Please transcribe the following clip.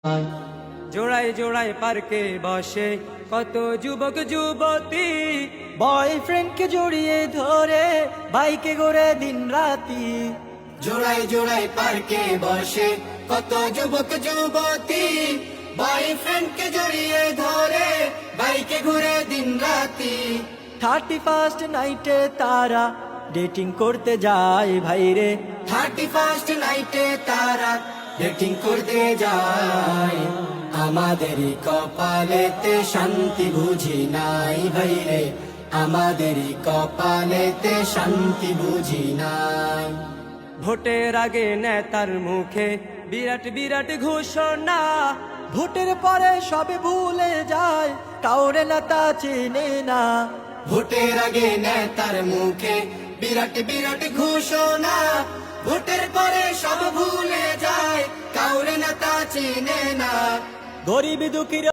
জোড়ায় জোড়ায় পার্কে বসে কত যুবক যুবতী, বয়ফ্রেন্ডকে জড়িয়ে ধরে বাইকে ঘোরে দিন রাতি। জোড়ায় জোড়ায় পার্কে বসে কত যুবক যুবতী, বয়ফ্রেন্ডকে জড়িয়ে ধরে বাইকে ঘুরে দিন রাতি। 31st নাইটে তারা ডেটিং করতে যায় ভাইরে। 31st নাইটে তারা ডেটিং করতে যায়, আমাদেরই কপালেতে শান্তি বুঝি নাই ভাইরে, আমাদেরই কপালেতে শান্তি বুঝি নাই। ভোটের আগে নেতার মুখে বিরাট বিরাট ঘোষণা, ভোটের পরে সবে ভুলে যায় কাউরে নেতা চেনে না। ভোটের আগে নেতার মুখে বিরাট বিরাট ঘোষণা, ভোটের পরে সব ভুলে যায় কাউরে নেতা চেনে না। গরিব দুঃখীর